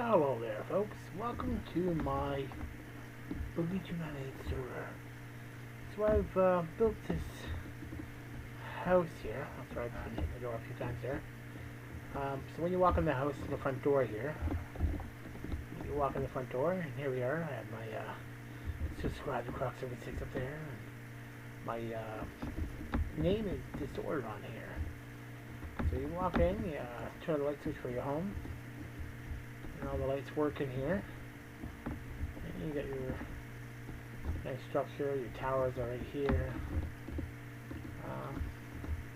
Hello there, folks. Welcome to my Boogie2988 server. So I've built this house here. I'll try to hit the door a few times there. So when you walk in the house, the front door here, you walk in the front door, and here we are. I have my subscribe to Croc76 up there. And my name is disordered on here. So you walk in, you turn the light switch for your home. And all the lights work in here. And you got your nice structure, your towers are right here.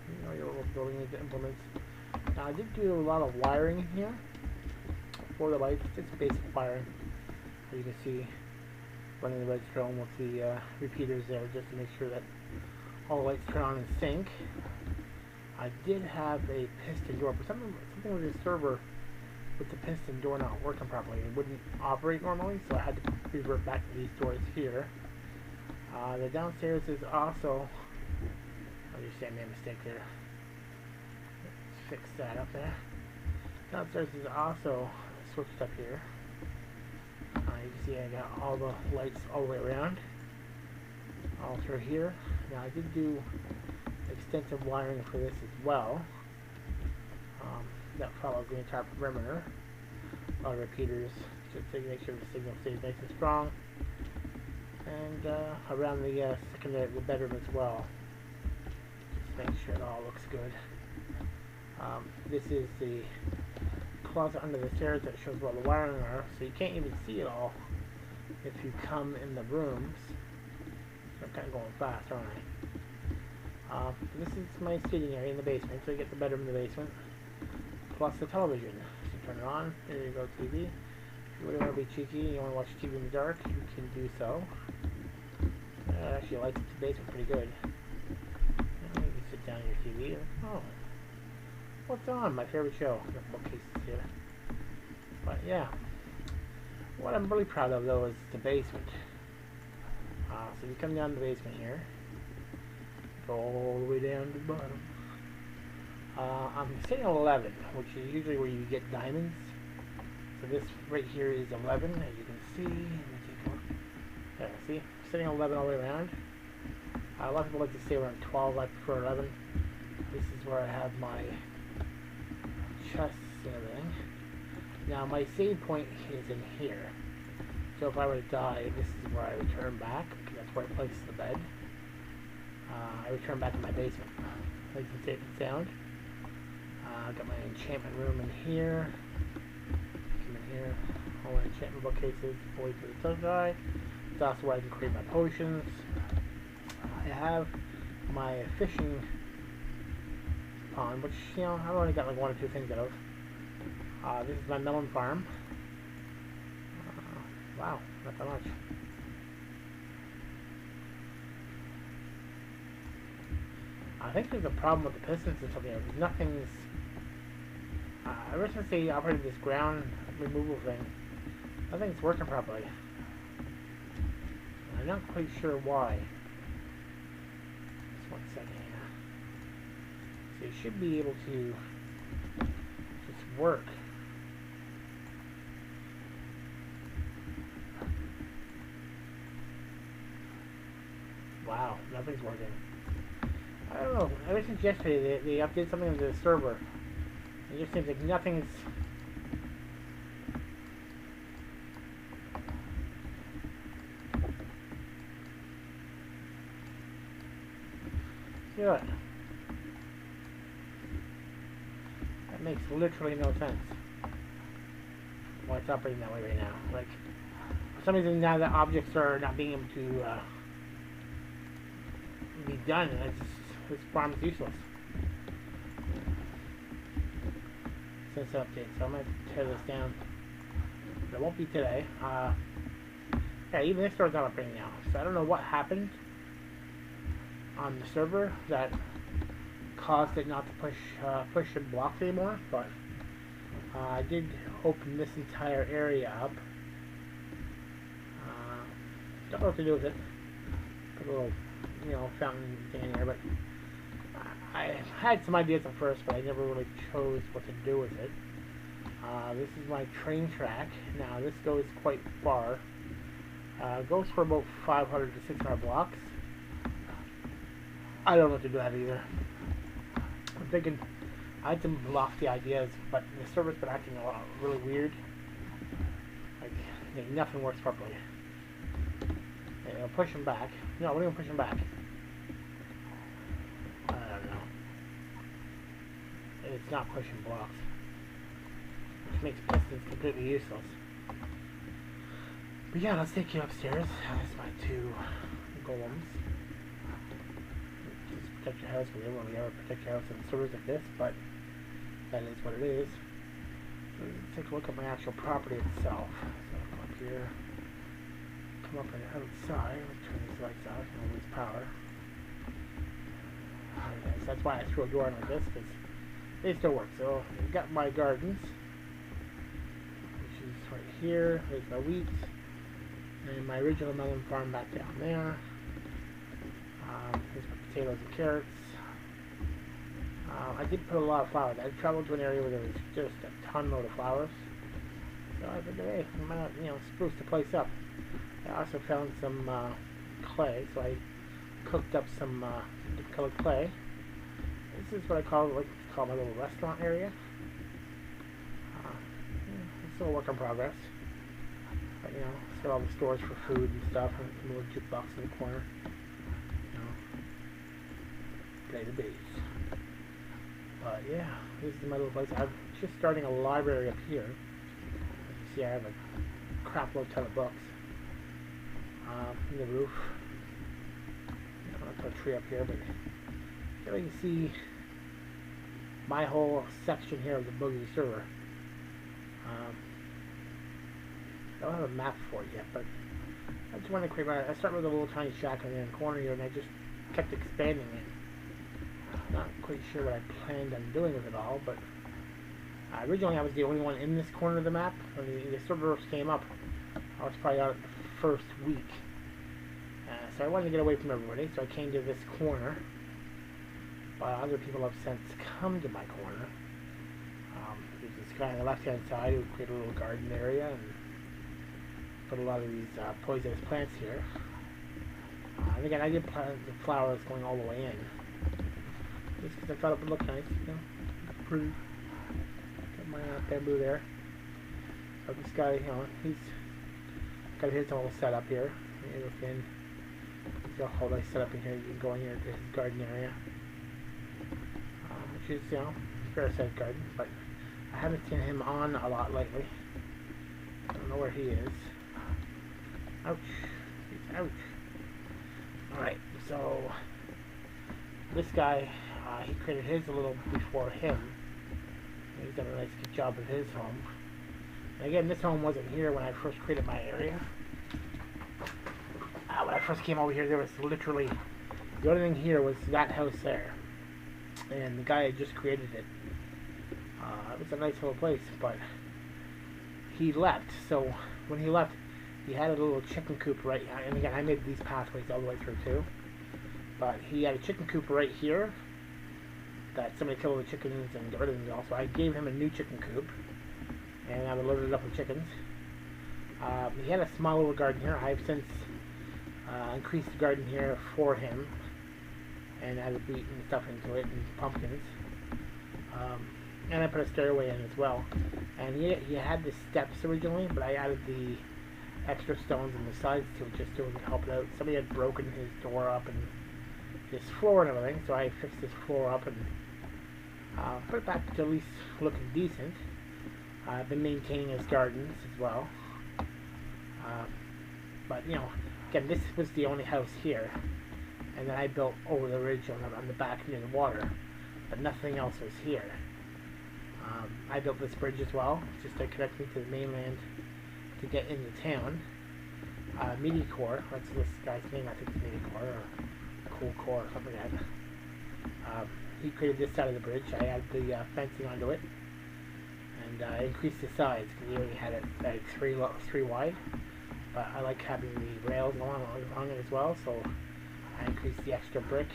You know, your little building implements. Now I did do a lot of wiring in here for the lights, just basic wiring. As you can see, running the redstone with the repeaters there just to make sure that all the lights turn on in sync. I did have a piston door, but something with this server with the piston door not working properly. It wouldn't operate normally, so I had to revert back to these doors here. The downstairs is also, I understand my mistake there. Let's fix that up there. Downstairs is also switched up here. You can see I got all the lights all the way around, all through here. Now I did do extensive wiring for this as well. That follows the entire perimeter. A lot of repeaters just to make sure the signal stays nice and strong. And around the secondary, the bedroom as well. Just make sure it all looks good. This is the closet under the stairs that shows where all the wiring are, so you can't even see it all if you come in the rooms. So I'm kind of going fast, aren't I? This is my seating area in the basement, so you get the bedroom in the basement. Plus the television. So you turn it on, there you go, TV. If you really want to be cheeky and you want to watch TV in the dark, you can do so. It actually lights up the basement pretty good. And you can sit down on your TV and, oh, what's on? My favorite show. The bookcases here. But yeah, what I'm really proud of though is the basement. So you come down the basement here, go all the way down to the bottom. I'm sitting on 11, which is usually where you get diamonds. So this right here is 11, as you can see. There, see? I'm sitting on 11 all the way around. A lot of people like to stay around 12. I prefer 11. This is where I have my chests and everything. Now my save point is in here. So if I were to die, this is where I return back. That's where I place the bed. I return back to my basement. Nice and safe and sound. I've got my enchantment room in here. Come in here. All my enchantment bookcases, fully to the sun guy. It's also where I can create my potions. I have my fishing pond, which, you know, I've only got like one or two things out of. This is my melon farm. Wow, not that much. I think there's a problem with the pistons or something. Nothing's. Ever since they operated this ground removal thing, nothing's working properly. I'm not quite sure why. Just 1 second here. So you should be able to just work. Wow, nothing's working. I don't know. Ever since yesterday, they updated something to the server. It just seems like nothing's. Good. That makes literally no sense. Why it's operating that way right now. Like, for some reason now the objects are not being able to be done, and this farm is useless. Since the update, so I'm going to tear this down. But it won't be today. Yeah, even this store's not operating now. So I don't know what happened on the server that caused it not to push the blocks anymore. But I did open this entire area up. Don't know what to do with it. Put a little, you know, fountain thing in here, but I had some ideas at first, but I never really chose what to do with it. This is my train track. Now this goes quite far. Goes for about 500 to 600 blocks. I don't know what to do that either. I'm thinking I had some lofty ideas, but the server's been acting a lot really weird. Like nothing works properly. Okay, I'll push him back. No, we're gonna push him back. I don't know. It's not pushing blocks, which makes pistons completely useless. But yeah, let's take you upstairs. That's my two golems. Just protect your house. We don't really ever protect your house in servers like this, but that is what it is. Let's take a look at my actual property itself. So I'll come up here, come up on the outside. Let's turn these lights off and lose power. Okay, so that's why I threw a door in like this, because they still work. So I've got my gardens, which is right here. There's my wheat. And my original melon farm back down there. Here's my potatoes and carrots. I did put a lot of flowers. I traveled to an area where there was just a ton load of flowers. So I figured, hey, I might not, spruce the place up. I also found some clay, so I cooked up some different colored clay. This is what I call my little restaurant area. It's still a work in progress. But, it's got all the stores for food and stuff, and a little jukebox in the corner. Play the bass. But yeah, this is my little place. I'm just starting a library up here. As you see, I have a crap load ton of books. In the roof. I'll put a tree up here, but here you can see my whole section here of the Boogie server. I don't have a map for it yet, but I just want to create I started with a little tiny shack in the corner here, and I just kept expanding it. Not quite sure what I planned on doing with it all, but originally I was the only one in this corner of the map. When the server came up, I was probably out the first week. So I wanted to get away from everybody, so I came to this corner. But other people have since come to my corner. There's this guy on the left-hand side who created a little garden area and put a lot of these poisonous plants here. And again, I did plant the flowers going all the way in, just because I thought it would look nice, pretty. Got my bamboo there. So this guy, he's got his whole setup here. You look in, he's got a whole nice setup in here. You can go in here to his garden area, which is, fair sized garden, but I haven't seen him on a lot lately. I don't know where he is. Ouch. Ouch. Alright, so this guy, he created his a little before him. He's done a nice good job of his home. And again, this home wasn't here when I first created my area. When I first came over here, there was literally, the only thing here was that house there. And the guy had just created it. It was a nice little place, but he left. So when he left, he had a little chicken coop right, and again, I made these pathways all the way through too. But he had a chicken coop right here that somebody killed the chickens and got rid of them all. So I gave him a new chicken coop, and I loaded it up with chickens. He had a small little garden here. I've since increased the garden here for him, and added wheat and stuff into it, and pumpkins. And I put a stairway in as well. And he had the steps originally, but I added the extra stones on the sides to it just to help it out. Somebody had broken his door up and his floor and everything, so I fixed his floor up and put it back to at least looking decent. I've been maintaining his gardens as well. But again, this was the only house here, and then I built over the ridge on the back near the water, but nothing else was here. I built this bridge as well, just to connect me to the mainland to get into town. Medicore, that's this guy's name, I think it's Medicore, or Cool Core, or something like that. He created this side of the bridge. I added the fencing onto it, and I increased the size, because he already had it like three wide. But I like having the rails along it as well, so I increased the extra brick.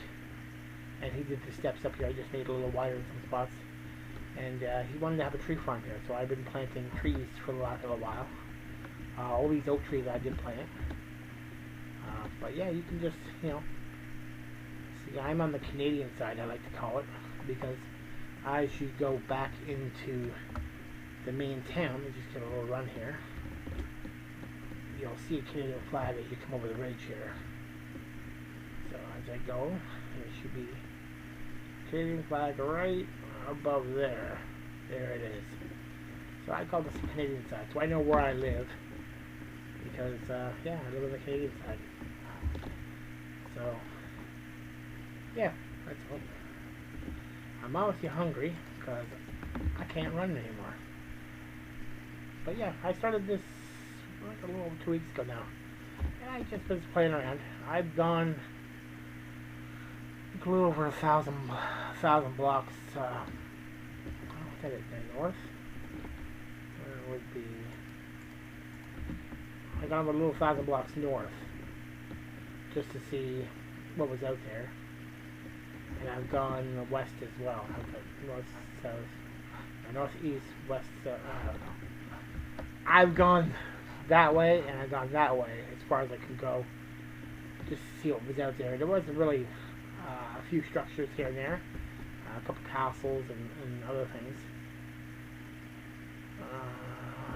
And he did the steps up here. I just made it a little wider in some spots. And he wanted to have a tree farm here, so I've been planting trees for the last little while. All these oak trees I did plant. But yeah, you can just, you know, see, I'm on the Canadian side, I like to call it, because as you go back into the main town, you just get a little run here, you'll see a Canadian flag as you come over the ridge here. So as I go, there should be Canadian flag right above there. There it is. So I call this the Canadian side, so I know where I live, because yeah, I live on the Canadian side. So yeah, that's all. I'm obviously hungry because I can't run anymore. But yeah, I started this like a little over 2 weeks ago now, and I just was playing around. I've gone a little over 1,000 blocks. What is it? North? Where would be? I got a little 1,000 blocks north, just to see what was out there. And I've gone west as well. North, south, northeast, west, I don't know. I've gone that way, and I've gone that way as far as I could go, just to see what was out there. There wasn't really a few structures here and there, a couple castles and other things.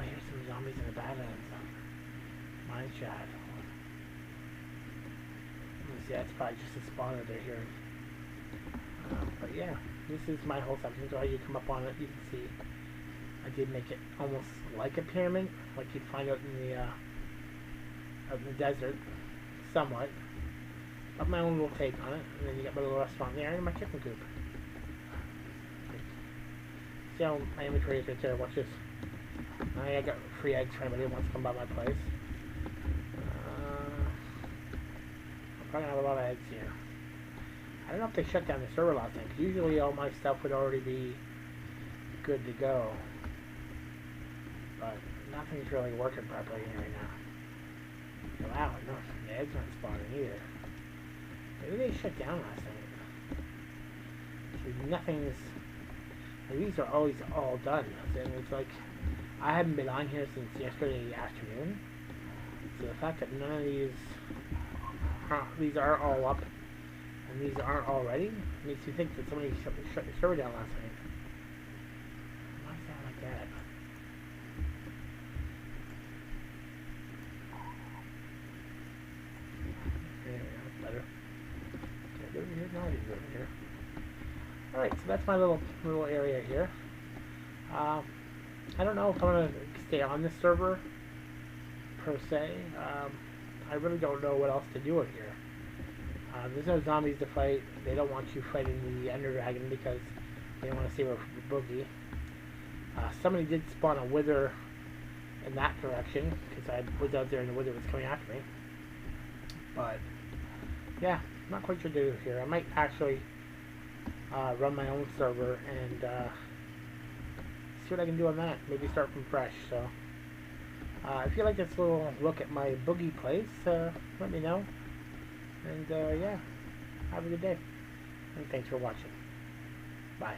Here's some zombies in the Badlands. Mine shot. See, that's probably just a spawner they're here. But yeah, this is my whole section. So as you come up on it, you can see I did make it almost like a pyramid, like you'd find out in the desert, somewhat. Got my own little take on it, and then you got my little restaurant there and my chicken coop. See how my inventory is right there. Watch this. I got free eggs for anybody who wants to come by my place. I'm probably gonna have a lot of eggs here. I don't know if they shut down the server last time, because usually all my stuff would already be good to go. But nothing's really working properly here right now. Wow, no, the eggs aren't spawning either. Maybe they shut down last night. See, nothing's... These are always all done. And it's like, I haven't been on here since yesterday afternoon. So the fact that none of these are all up, and these aren't already, makes you think that somebody shut the server down last night. Why is that like that? Okay, that's better. Can I go over here? No, I didn't go over here. Alright, so that's my little area here. I don't know if I'm going to stay on this server, per se. I really don't know what else to do in here. There's no zombies to fight. They don't want you fighting the Ender Dragon because they want to save her for Boogie. Somebody did spawn a Wither in that direction because I was out there and the Wither was coming after me. But yeah, not quite sure what to do here. I might actually run my own server and see what I can do on that. Maybe start from fresh. So if you like this little look at my Boogie place, let me know. And yeah, have a good day. And thanks for watching. Bye.